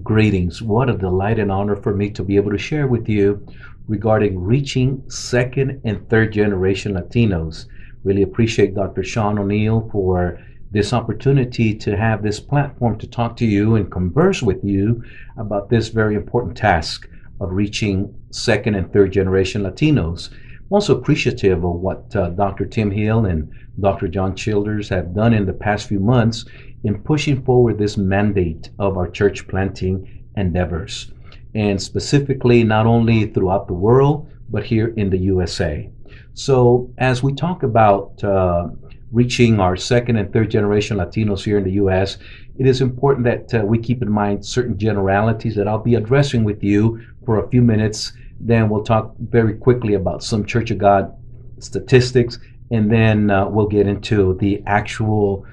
Greetings. What a delight and honor for me to be able to share with you regarding reaching second and third generation Latinos. Really appreciate Dr. Sean O'Neill for this opportunity to have this platform to talk to you and converse with you about this very important task of reaching second and third generation Latinos. I'm also appreciative of what Dr. Tim Hill and Dr. John Childers have done in the past few months in pushing forward this mandate of our church planting endeavors, and specifically not only throughout the world, but here in the USA. So as we talk about reaching our second and third generation Latinos here in the US, it is important that we keep in mind certain generalities that I'll be addressing with you for a few minutes. Then we'll talk very quickly about some Church of God statistics, and then we'll get into the actual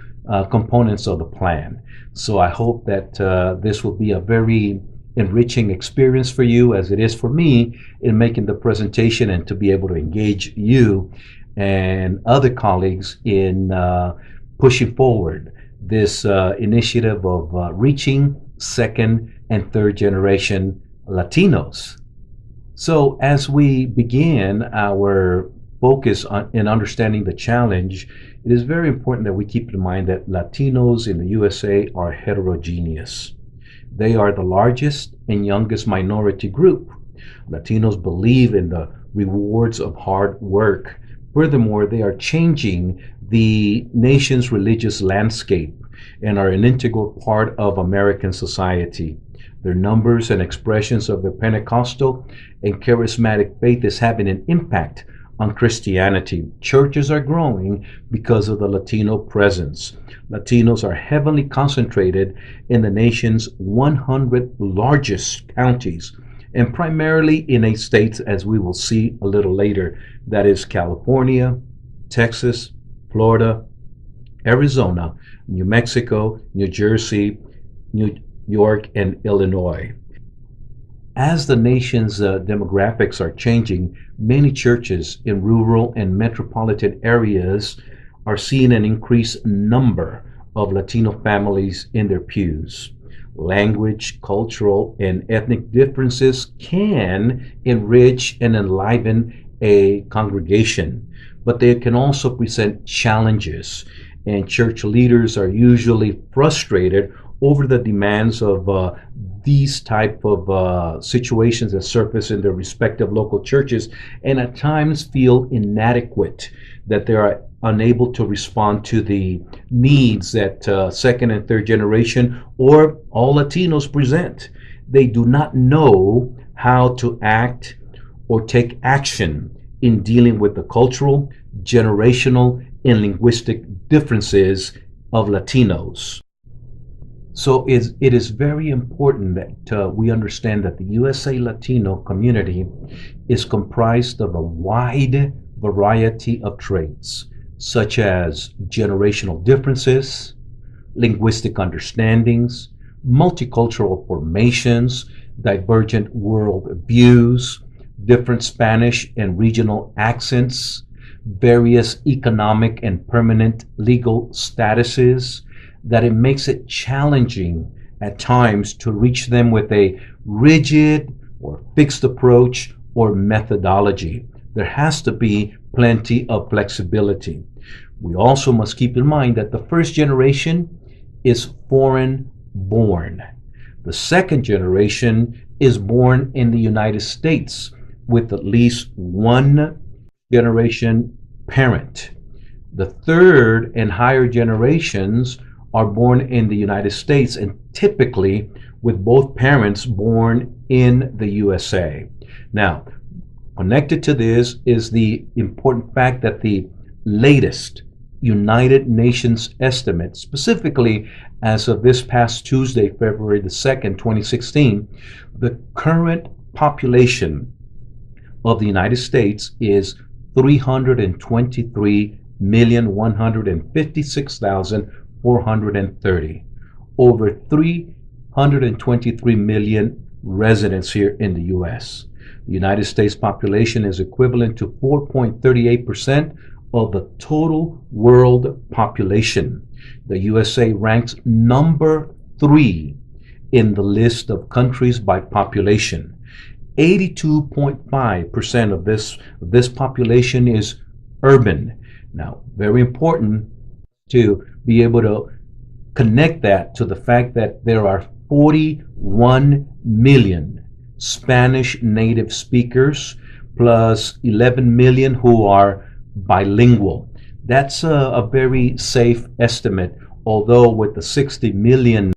components of the plan. So I hope that this will be a very enriching experience for you, as it is for me in making the presentation, and to be able to engage you and other colleagues in pushing forward this initiative of reaching second and third generation Latinos. So as we begin our focus in understanding the challenge, it is very important that we keep in mind that Latinos in the USA are heterogeneous. They are the largest and youngest minority group. Latinos believe in the rewards of hard work. Furthermore, they are changing the nation's religious landscape and are an integral part of American society. Their numbers and expressions of their Pentecostal and charismatic faith is having an impact on Christianity. Churches are growing because of the Latino presence. Latinos are heavily concentrated in the nation's 100 largest counties, and primarily in 8 states, as we will see a little later. That is California, Texas, Florida, Arizona, New Mexico, New Jersey, New York, and Illinois. As the nation's demographics are changing, many churches in rural and metropolitan areas are seeing an increased number of Latino families in their pews. Language, cultural, and ethnic differences can enrich and enliven a congregation, but they can also present challenges, and church leaders are usually frustrated over the demands of these type of situations that surface in their respective local churches, and at times feel inadequate, that they are unable to respond to the needs that second and third generation or all Latinos present. They do not know how to act or take action in dealing with the cultural, generational, and linguistic differences of Latinos. So it is very important that we understand that the USA Latino community is comprised of a wide variety of traits, such as generational differences, linguistic understandings, multicultural formations, divergent world views, different Spanish and regional accents, various economic and permanent legal statuses, that it makes it challenging at times to reach them with a rigid or fixed approach or methodology. There has to be plenty of flexibility. We also must keep in mind that the first generation is foreign born. The second generation is born in the United States with at least one generation parent. The third and higher generations are born in the United States, and typically with both parents born in the USA. Now, connected to this is the important fact that the latest United Nations estimate, specifically as of this past Tuesday, February the 2nd, 2016, the current population of the United States is 323,156,430. Over 323 million residents here in the U.S. The United States population is equivalent to 4.38% of the total world population. The USA ranks number 3 in the list of countries by population. 82.5% of this population is urban. Now, very important to be able to connect that to the fact that there are 41 million Spanish native speakers plus 11 million who are bilingual. That's a very safe estimate, although with the 60 million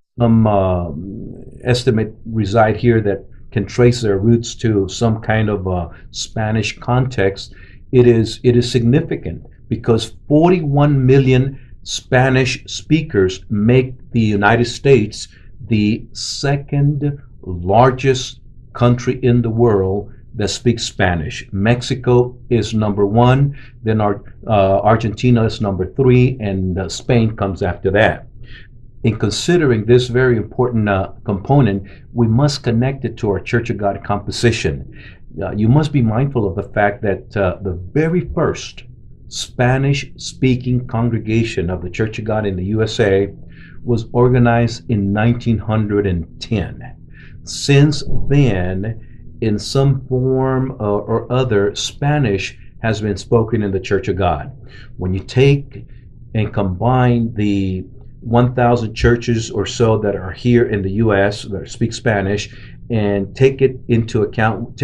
estimate reside here that can trace their roots to some kind of Spanish context, it is significant because 41 million Spanish speakers make the United States the second largest country in the world that speaks Spanish. Mexico is number one, then Argentina is number three, and Spain comes after that. In considering this very important component, we must connect it to our Church of God composition. You must be mindful of the fact that the very first Spanish-speaking congregation of the Church of God in the USA was organized in 1910. Since then, in some form or other, Spanish has been spoken in the Church of God. When you take and combine the 1,000 churches or so that are here in the U.S. that speak Spanish, and take that into account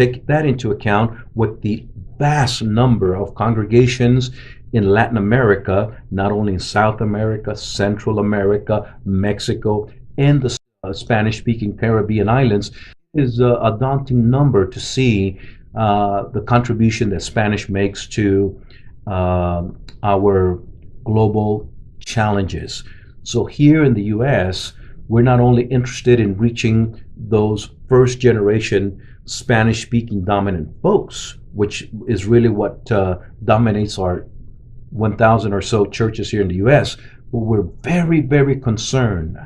with the vast number of congregations in Latin America, not only in South America, Central America, Mexico, and the Spanish-speaking Caribbean islands, is a daunting number to see the contribution that Spanish makes to our global challenges. So here in the U.S., we're not only interested in reaching those first generation Spanish speaking dominant folks, which is really what dominates our 1,000 or so churches here in the U.S., but we're very, very concerned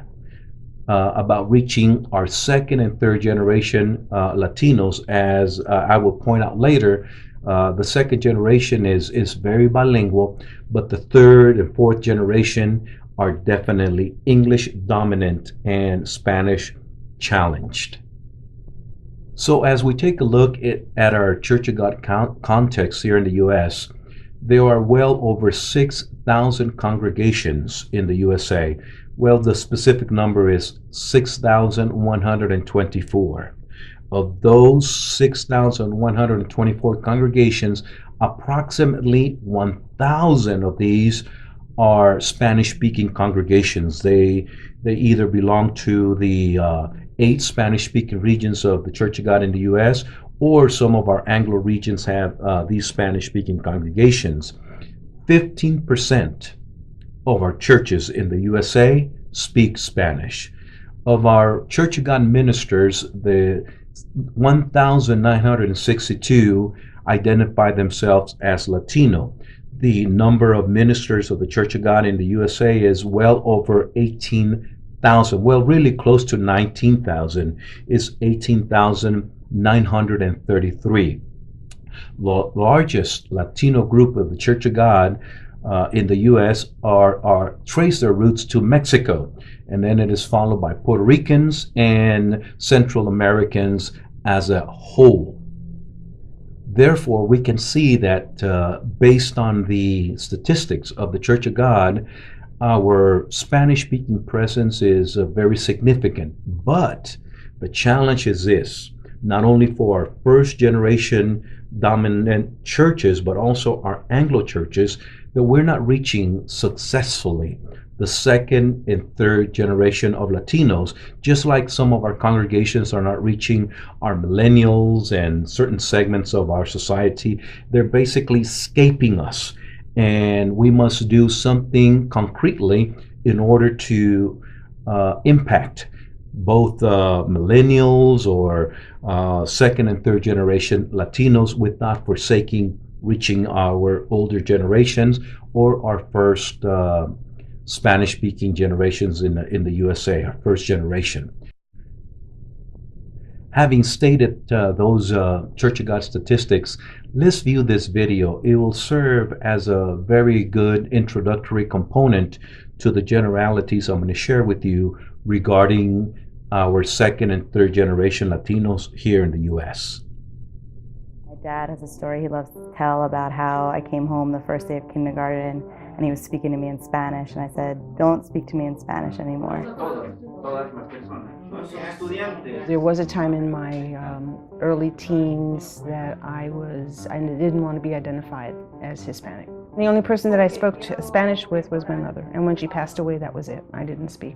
about reaching our second and third generation Latinos. As I will point out later, the second generation is very bilingual, but the third and fourth generation are definitely English dominant and Spanish challenged. So as we take a look at our Church of God context here in the U.S., there are well over 6,000 congregations in the USA. Well, the specific number is 6,124. Of those 6,124 congregations, approximately 1,000 of these are Spanish-speaking congregations. They either belong to the 8 Spanish-speaking regions of the Church of God in the U.S., or some of our Anglo regions have these Spanish-speaking congregations. 15% of our churches in the USA speak Spanish. Of our Church of God ministers, the 1,962 identify themselves as Latino. The number of ministers of the Church of God in the USA is well over 18,000. Well, really close to 19,000. It's 18,933. The largest Latino group of the Church of God in the U.S. trace their roots to Mexico, and then it is followed by Puerto Ricans and Central Americans as a whole. Therefore, we can see that based on the statistics of the Church of God, our Spanish-speaking presence is very significant. But the challenge is this: not only for our first-generation dominant churches, but also our Anglo churches, that we're not reaching successfully the second and third generation of Latinos, just like some of our congregations are not reaching our millennials and certain segments of our society. They're basically escaping us, and we must do something concretely in order to impact both millennials or second and third generation Latinos without forsaking reaching our older generations or our first Spanish-speaking generations in the USA, our first generation. Having stated those Church of God statistics, let's view this video. It will serve as a very good introductory component to the generalities I'm going to share with you regarding our second and third generation Latinos here in the U.S.? My dad has a story he loves to tell about how I came home the first day of kindergarten and he was speaking to me in Spanish, and I said, "Don't speak to me in Spanish anymore." There was a time in my early teens that I didn't want to be identified as Hispanic. The only person that I spoke Spanish with was my mother, and when she passed away, that was it. I didn't speak.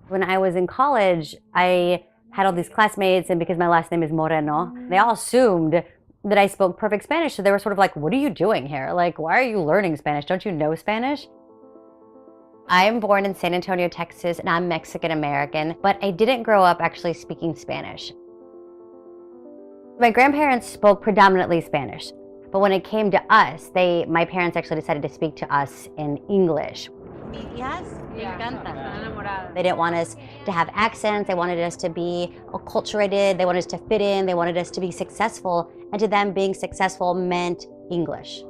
When I was in college, I had all these classmates, and because my last name is Moreno, they all assumed that I spoke perfect Spanish. So they were sort of like, "What are you doing here? Like, why are you learning Spanish? Don't you know Spanish?" I am born in San Antonio, Texas, and I'm Mexican American, but I didn't grow up actually speaking Spanish. My grandparents spoke predominantly Spanish, but when it came to us, my parents actually decided to speak to us in English. They didn't want us to have accents. They wanted us to be acculturated. They wanted us to fit in. They wanted us to be successful. And to them, being successful meant English.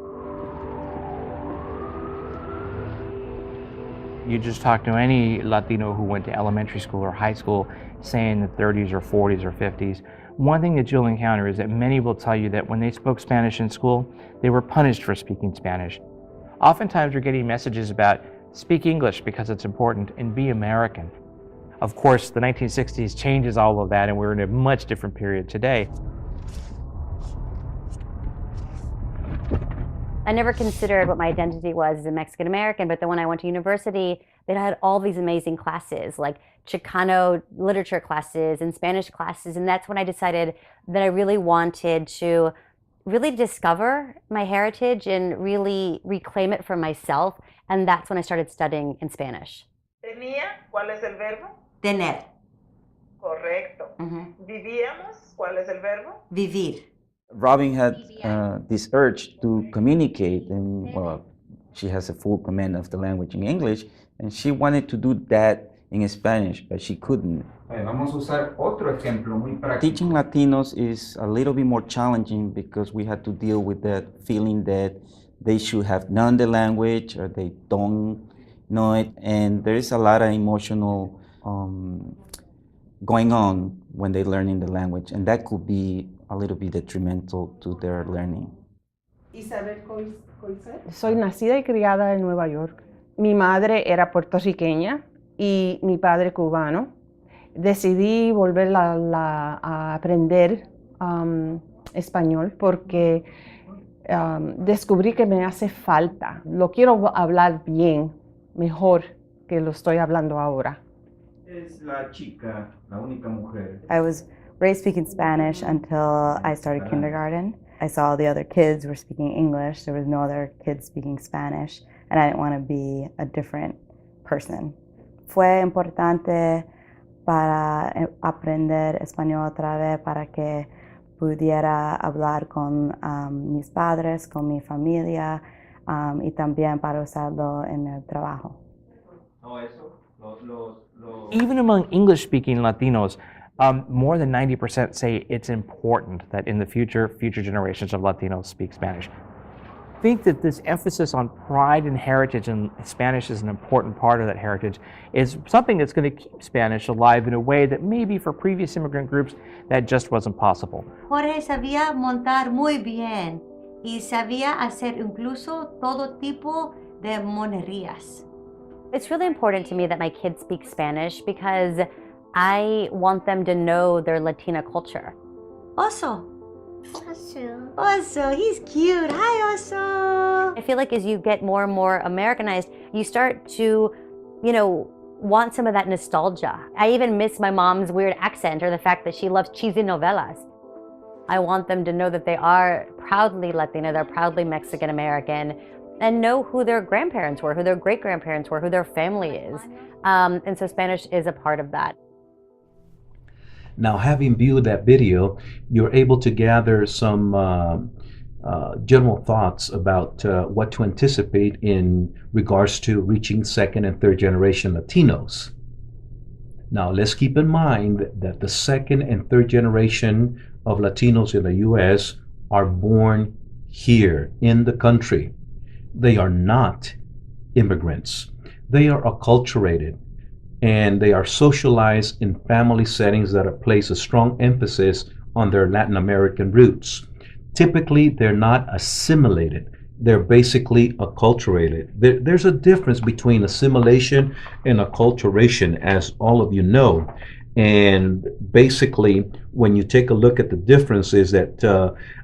You just talk to any Latino who went to elementary school or high school, say in the 30s or 40s or 50s, one thing that you'll encounter is that many will tell you that when they spoke Spanish in school, they were punished for speaking Spanish. Oftentimes we're getting messages about speak English because it's important and be American. Of course, the 1960s changes all of that, and we're in a much different period today. I never considered what my identity was as a Mexican American, but then when I went to university, they had all these amazing classes, like Chicano literature classes and Spanish classes, and that's when I decided that I really wanted to really discover my heritage and really reclaim it for myself, and that's when I started studying in Spanish. Tenía, ¿cuál es el verbo? Tener. Correcto. Vivíamos, ¿cuál es el verbo? Vivir. Robin had this urge to communicate, and she has a full command of the language in English, and she wanted to do that in Spanish, but she couldn't. Vamos a usar otro ejemplo muy práctico. Teaching Latinos is a little bit more challenging because we had to deal with that feeling that they should have known the language or they don't know it, and there is a lot of emotional going on when they're learning the language, and that could be a little bit detrimental to their learning. Soy nacida y criada en Nueva York. Mi madre era puertorriqueña y mi padre cubano. Decidí volver a aprender español porque descubrí que me hace falta. Lo quiero hablar bien, mejor que lo estoy hablando ahora. Es la chica, la única mujer. I was raised speaking Spanish until I started kindergarten. I saw the other kids were speaking English. There was no other kids speaking Spanish, and I didn't want to be a different person. Fue importante para aprender español otra vez para que pudiera hablar con mis padres, con mi familia, y también para usarlo en el trabajo. Even among English-speaking Latinos, more than 90% say it's important that in the future generations of Latinos speak Spanish. I think that this emphasis on pride and heritage, and Spanish is an important part of that heritage, is something that's going to keep Spanish alive in a way that maybe for previous immigrant groups that just wasn't possible. Jorge sabía montar muy bien y sabía hacer incluso todo tipo de monerías. It's really important to me that my kids speak Spanish because I want them to know their Latina culture. Oso. Oso, he's cute. Hi, Oso. I feel like as you get more and more Americanized, you start to, want some of that nostalgia. I even miss my mom's weird accent or the fact that she loves cheesy novelas. I want them to know that they are proudly Latina, they're proudly Mexican American, and know who their grandparents were, who their great-grandparents were, who their family is. And so Spanish is a part of that. Now, having viewed that video, you're able to gather some general thoughts about what to anticipate in regards to reaching second and third generation Latinos. Now, let's keep in mind that the second and third generation of Latinos in the U.S. are born here in the country. They are not immigrants. They are acculturated and they are socialized in family settings that place a strong emphasis on their Latin American roots. Typically, they're not assimilated. They're basically acculturated. There's a difference between assimilation and acculturation, as all of you know. And basically, when you take a look at the difference, is that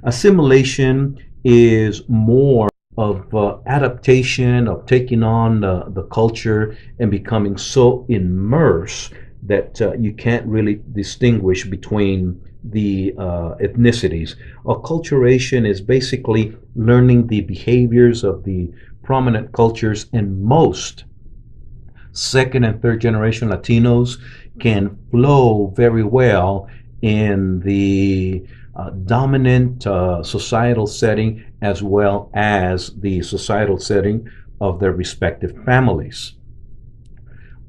assimilation is more of adaptation, of taking on the culture and becoming so immersed that you can't really distinguish between the ethnicities. Acculturation is basically learning the behaviors of the prominent cultures, and most second and third generation Latinos can flow very well in the dominant societal setting as well as the societal setting of their respective families.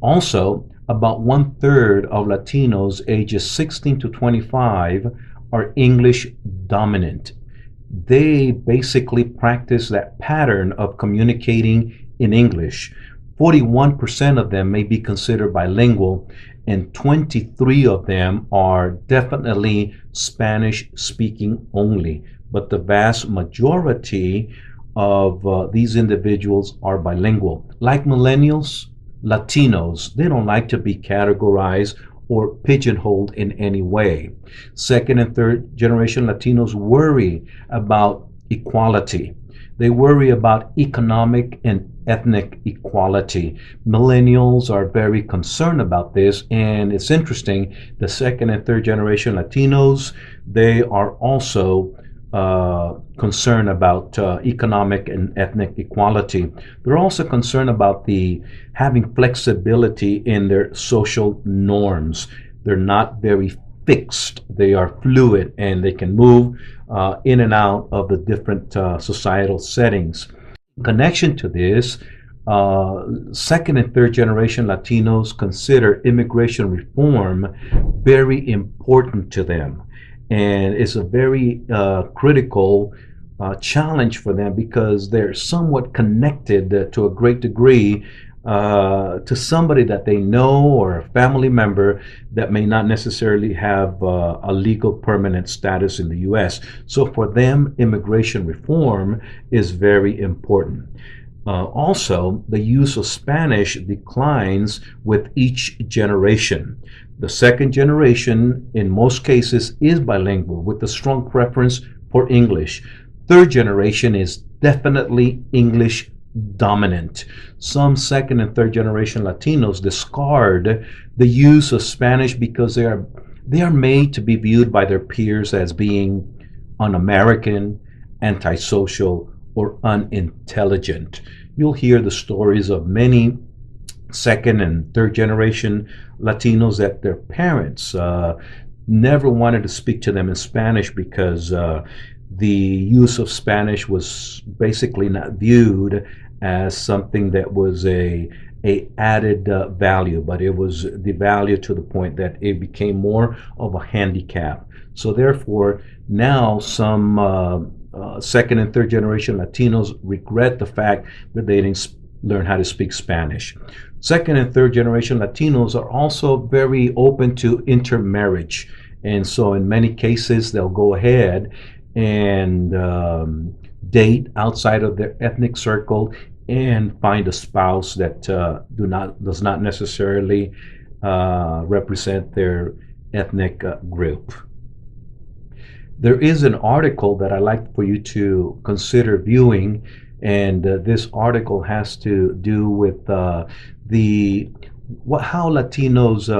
Also, about 1/3 of Latinos ages 16 to 25 are English dominant. They basically practice that pattern of communicating in English. 41% of them may be considered bilingual, and 23 of them are definitely Spanish speaking only. But the vast majority of these individuals are bilingual. Like millennials, Latinos, they don't like to be categorized or pigeonholed in any way. Second and third generation Latinos worry about equality. They worry about economic and ethnic equality. Millennials are very concerned about this, and it's interesting, the second and third generation Latinos, they are also concerned about economic and ethnic equality. They're also concerned about the having flexibility in their social norms. They're not very fixed. They are fluid and they can move in and out of the different societal settings. In connection to this, second and third generation Latinos consider immigration reform very important to them. And it's a very critical challenge for them because they're somewhat connected to a great degree to somebody that they know or a family member that may not necessarily have a legal permanent status in the U.S. So for them, immigration reform is very important. Also, the use of Spanish declines with each generation. The second generation, in most cases, is bilingual with a strong preference for English. Third generation is definitely English dominant. Some second and third generation Latinos discard the use of Spanish because they are made to be viewed by their peers as being un-American, antisocial, or unintelligent. You'll hear the stories of many second and third generation Latinos that their parents never wanted to speak to them in Spanish because the use of Spanish was basically not viewed as something that was a added value, but it was devalued to the point that it became more of a handicap. So therefore, now some second and third generation Latinos regret the fact that they didn't learn how to speak Spanish. Second and third generation Latinos are also very open to intermarriage. And so in many cases, they'll go ahead and date outside of their ethnic circle and find a spouse that does not necessarily represent their ethnic group. There is an article that I'd like for you to consider viewing, and this article has to do with how Latinos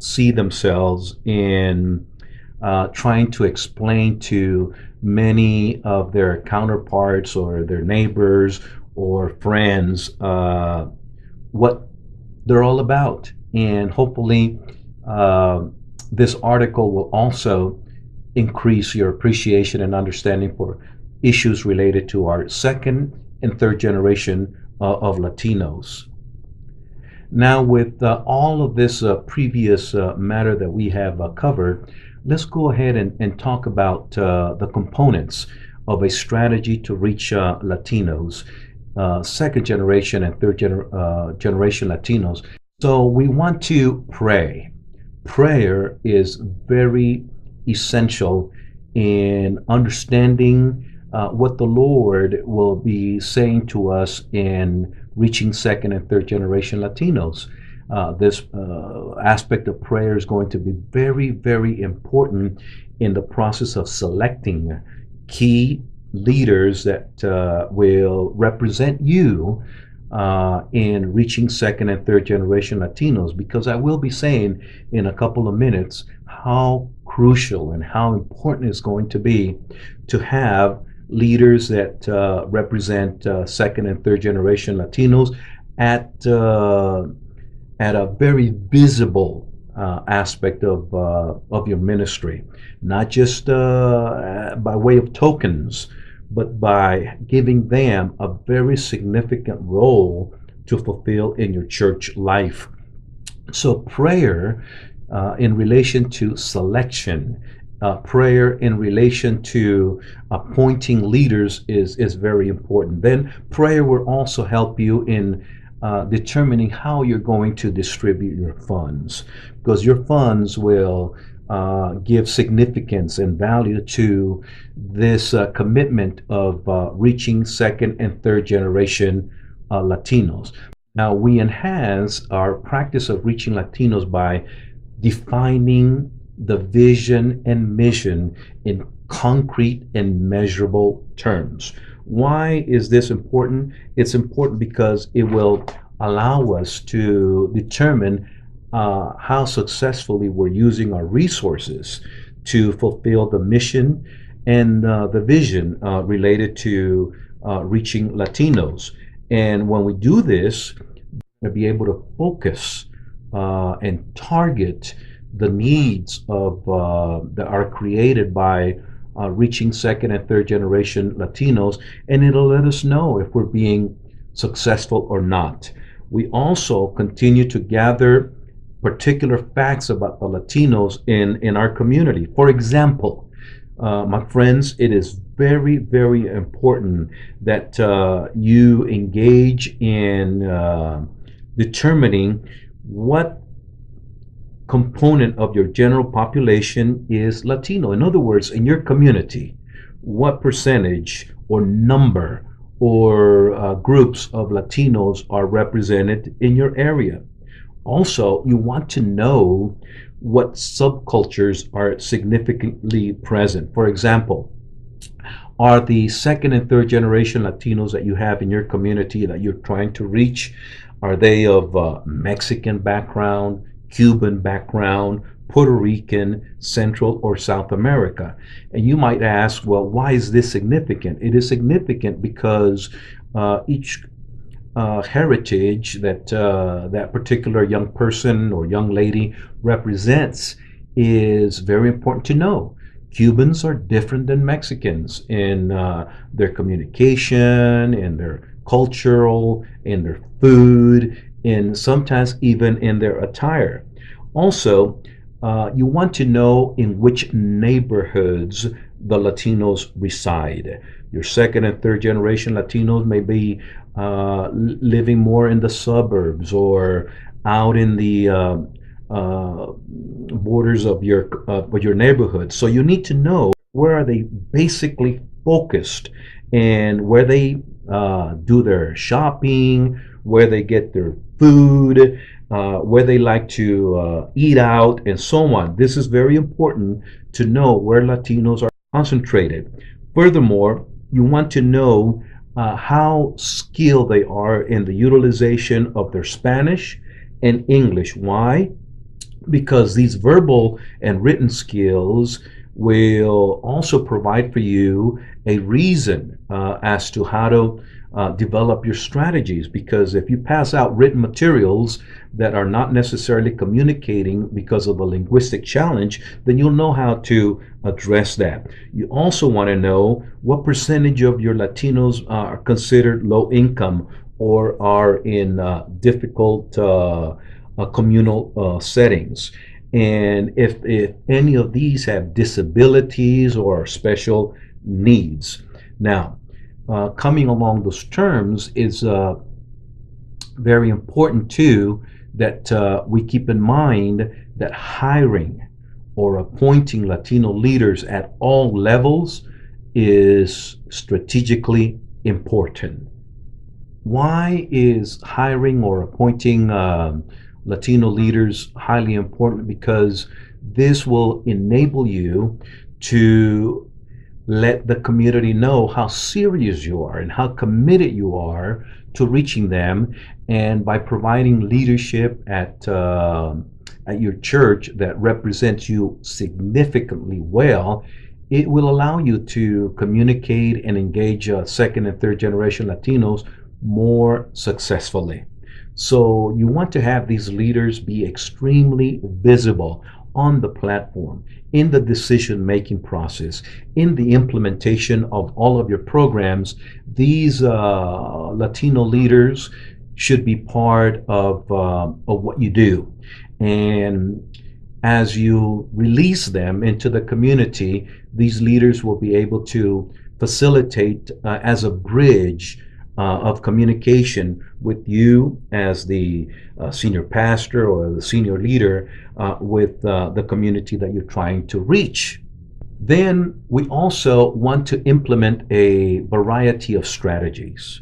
see themselves in trying to explain to many of their counterparts or their neighbors or friends what they're all about. And hopefully this article will also increase your appreciation and understanding for issues related to our second and third generation of Latinos. Now, with all of this previous matter that we have covered, let's go ahead and talk about the components of a strategy to reach Latinos. second generation and generation Latinos. So we want to pray. Prayer is very essential in understanding what the Lord will be saying to us in reaching second and third generation Latinos. This aspect of prayer is going to be very, very important in the process of selecting key leaders that will represent you in reaching second and third generation Latinos, because I will be saying in a couple of minutes how crucial and how important it's going to be to have leaders that represent second and third generation Latinos at a very visible aspect of your ministry, not just by way of tokens, but by giving them a very significant role to fulfill in your church life. So prayer in relation to selection, prayer in relation to appointing leaders is very important. Then prayer will also help you in determining how you're going to distribute your funds, because your funds will give significance and value to this commitment of reaching second and third generation Latinos. Now, we enhance our practice of reaching Latinos by defining the vision and mission in concrete and measurable terms. Why is this important? It's important because it will allow us to determine how successfully we're using our resources to fulfill the mission and the vision related to reaching Latinos. And when we do this, we'll be able to focus and target the needs of that are created by reaching second and third generation Latinos, and it'll let us know if we're being successful or not. We also continue to gather particular facts about the Latinos in our community. For example, my friends, it is very, very important that you engage in determining what component of your general population is Latino. In other words, in your community, what percentage or number or groups of Latinos are represented in your area. Also, you want to know what subcultures are significantly present. For example, are the second and third generation Latinos that you have in your community that you're trying to reach, are they of Mexican background, Cuban background, Puerto Rican, Central or South America? And you might ask, well, why is this significant? It is significant because each heritage that that particular young person or young lady represents is very important to know. Cubans are different than Mexicans in their communication, in their cultural, in their food, and sometimes even in their attire. Also, you want to know in which neighborhoods the Latinos reside. Your second and third generation Latinos may be living more in the suburbs or out in the borders of your neighborhood. So you need to know where are they basically focused and where they do their shopping, where they get their food, where they like to eat out, and so on. This is very important to know where Latinos are concentrated. Furthermore, you want to know how skilled they are in the utilization of their Spanish and English. Why? Because these verbal and written skills will also provide for you a reason as to how to develop your strategies. Because if you pass out written materials that are not necessarily communicating because of a linguistic challenge, then you'll know how to address that. You also want to know what percentage of your Latinos are considered low income or are in difficult communal settings. And if any of these have disabilities or special needs. Now, coming along those terms is very important too, that we keep in mind that hiring or appointing Latino leaders at all levels is strategically important. Why is hiring or appointing Latino leaders highly important? Because this will enable you to let the community know how serious you are and how committed you are to reaching them. And by providing leadership at your church that represents you significantly well, it will allow you to communicate and engage second and third generation Latinos more successfully. So you want to have these leaders be extremely visible on the platform, in the decision-making process, in the implementation of all of your programs. These Latino leaders should be part of what you do. And as you release them into the community, these leaders will be able to facilitate as a bridge of communication with you as the senior pastor or the senior leader with the community that you're trying to reach. Then we also want to implement a variety of strategies.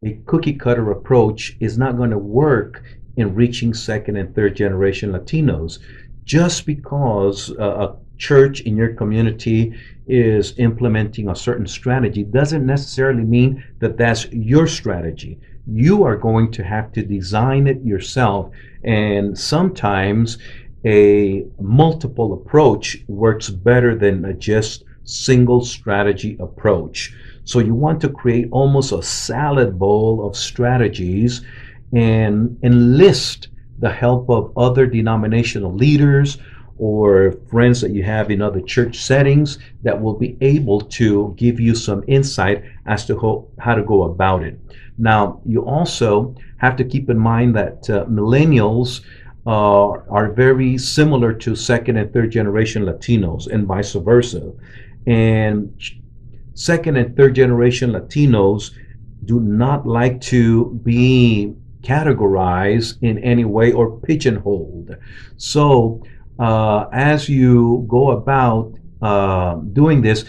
A cookie cutter approach is not going to work in reaching second and third generation Latinos. Just because a church in your community is implementing a certain strategy doesn't necessarily mean that that's your strategy. You are going to have to design it yourself, and sometimes a multiple approach works better than a just single strategy approach. So you want to create almost a salad bowl of strategies and enlist the help of other denominational leaders or friends that you have in other church settings that will be able to give you some insight as to how to go about it. Now, you also have to keep in mind that millennials are very similar to second and third generation Latinos and vice versa. And second and third generation Latinos do not like to be categorized in any way or pigeonholed. So as you go about doing this,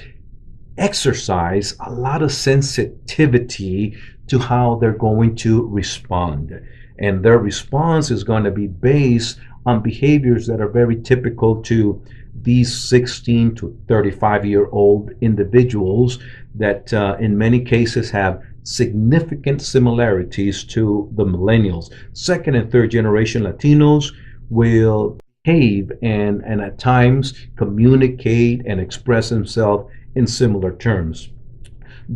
exercise a lot of sensitivity to how they're going to respond. And their response is going to be based on behaviors that are very typical to these 16 to 35-year-old individuals that in many cases have significant similarities to the millennials. Second and third generation Latinos will behave and at times communicate and express themselves in similar terms.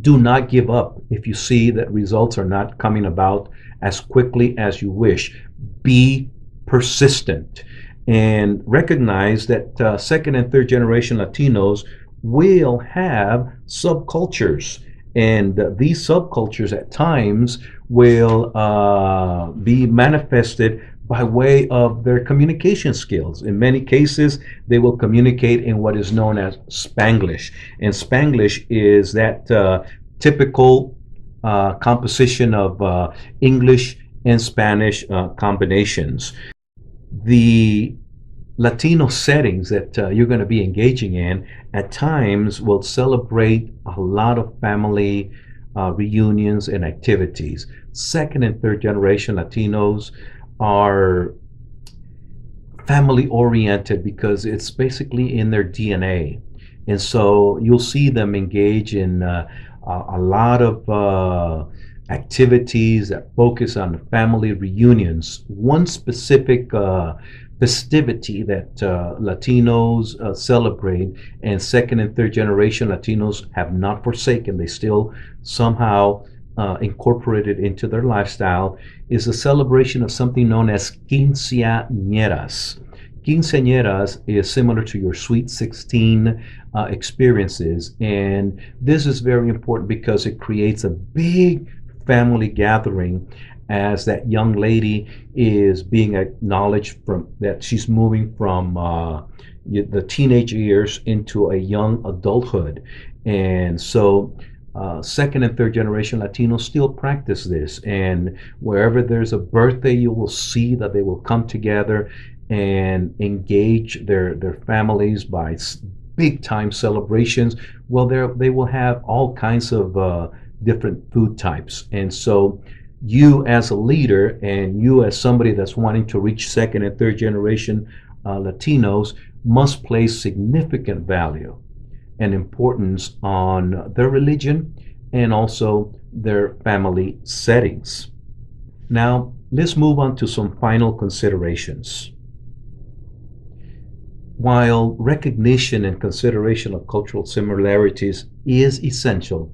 Do not give up if you see that results are not coming about as quickly as you wish. Be persistent and recognize that second and third generation Latinos will have subcultures, and these subcultures at times will be manifested by way of their communication skills. In many cases, they will communicate in what is known as Spanglish. And Spanglish is that typical composition of English and Spanish combinations. The Latino settings that you're going to be engaging in at times will celebrate a lot of family reunions and activities. Second and third generation Latinos are family oriented because it's basically in their DNA. And so you'll see them engage in a lot of activities that focus on family reunions. One specific festivity that Latinos celebrate and second and third generation Latinos have not forsaken, they still somehow incorporate it into their lifestyle, is a celebration of something known as quinceañeras. Quinceañeras is similar to your Sweet 16 experiences, and this is very important because it creates a big family gathering as that young lady is being acknowledged from that she's moving from the teenage years into a young adulthood. And so second and third generation Latinos still practice this. And wherever there's a birthday, you will see that they will come together and engage their families by big time celebrations. Well, they will have all kinds of different food types. And so you as a leader and you as somebody that's wanting to reach second and third generation Latinos must place significant value and importance on their religion and also their family settings. Now, let's move on to some final considerations. While recognition and consideration of cultural similarities is essential,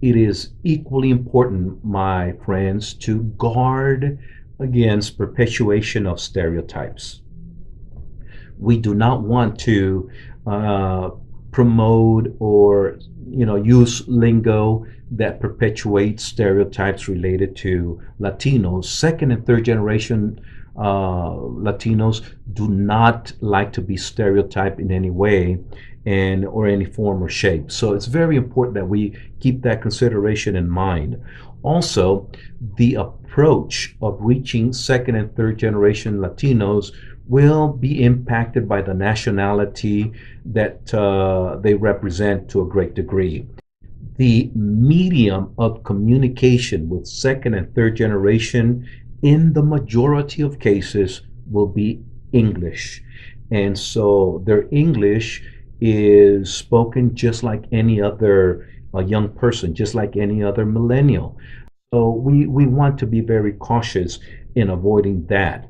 it is equally important, my friends, to guard against perpetuation of stereotypes. We do not want to promote or use lingo that perpetuates stereotypes related to Latinos. Second and third generation Latinos do not like to be stereotyped in any way or any form or shape. So it's very important that we keep that consideration in mind. Also, the approach of reaching second and third generation Latinos will be impacted by the nationality that they represent to a great degree. The medium of communication with second and third generation in the majority of cases will be English. And so their English is spoken just like any other young person, just like any other millennial. So we want to be very cautious in avoiding that.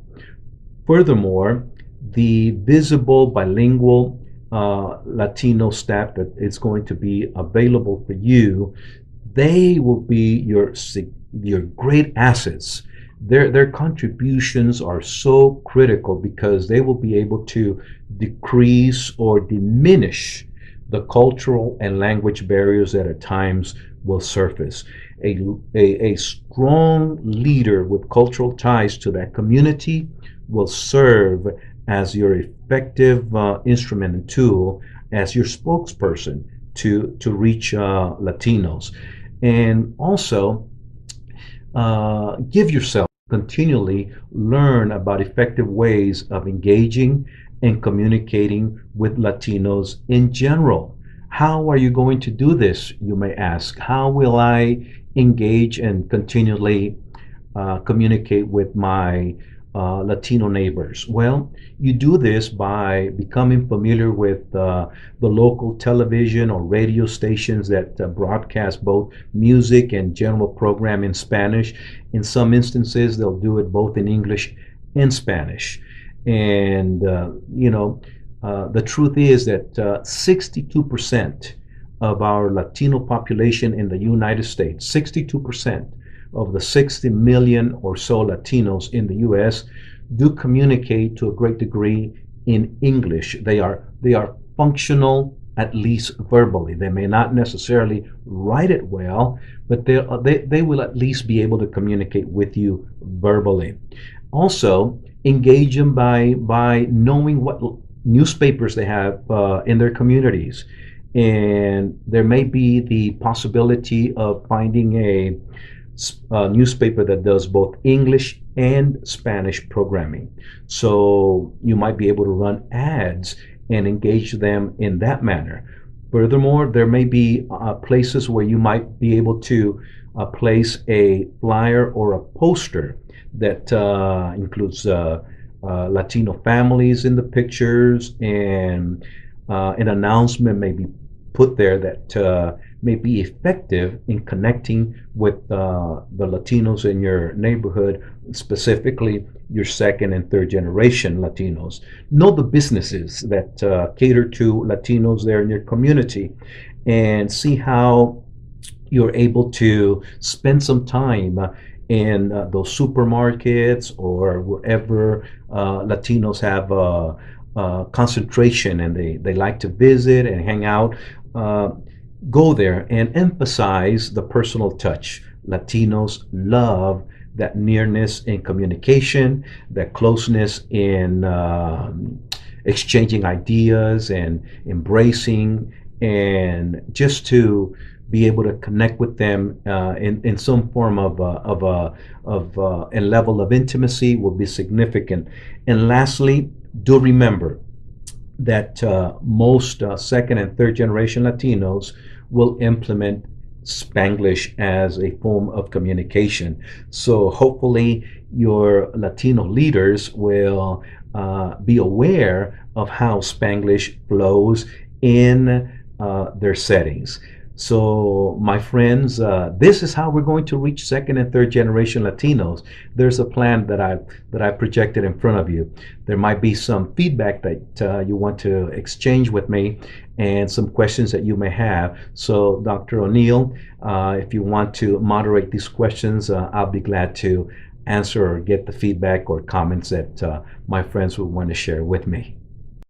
Furthermore, the visible bilingual Latino staff that is going to be available for you, they will be your great assets. Their contributions are so critical because they will be able to decrease or diminish the cultural and language barriers that at times will surface. A strong leader with cultural ties to that community will serve as your effective instrument and tool, as your spokesperson to reach Latinos. And also, give yourself continually learn about effective ways of engaging and communicating with Latinos in general. How are you going to do this, you may ask? How will I engage and continually communicate with my Latino neighbors? Well, you do this by becoming familiar with the local television or radio stations that broadcast both music and general program in Spanish. In some instances, they'll do it both in English and Spanish. And, the truth is that 62% of our Latino population in the United States, 62% of the 60 million or so Latinos in the U.S. do communicate to a great degree in English. They are functional, at least verbally. They may not necessarily write it well, but they will at least be able to communicate with you verbally. Also, engage them by knowing what newspapers they have in their communities. And there may be the possibility of finding a newspaper that does both English and Spanish programming. So you might be able to run ads and engage them in that manner. Furthermore, there may be places where you might be able to place a flyer or a poster that includes Latino families in the pictures, and an announcement may be put there that may be effective in connecting with the Latinos in your neighborhood, specifically your second and third generation Latinos. Know the businesses that cater to Latinos there in your community, and see how you're able to spend some time in those supermarkets or wherever Latinos have concentration and they like to visit and hang out. Go there and emphasize the personal touch. Latinos love that nearness in communication, that closeness in exchanging ideas and embracing, and just to be able to connect with them in some form of a level of intimacy will be significant. And lastly, do remember that most second and third generation Latinos will implement Spanglish as a form of communication. So hopefully your Latino leaders will be aware of how Spanglish flows in their settings. So, my friends, this is how we're going to reach second and third generation Latinos. There's a plan that I projected in front of you. There might be some feedback that you want to exchange with me, and some questions that you may have. So, Dr. O'Neill, if you want to moderate these questions, I'll be glad to answer or get the feedback or comments that my friends would want to share with me.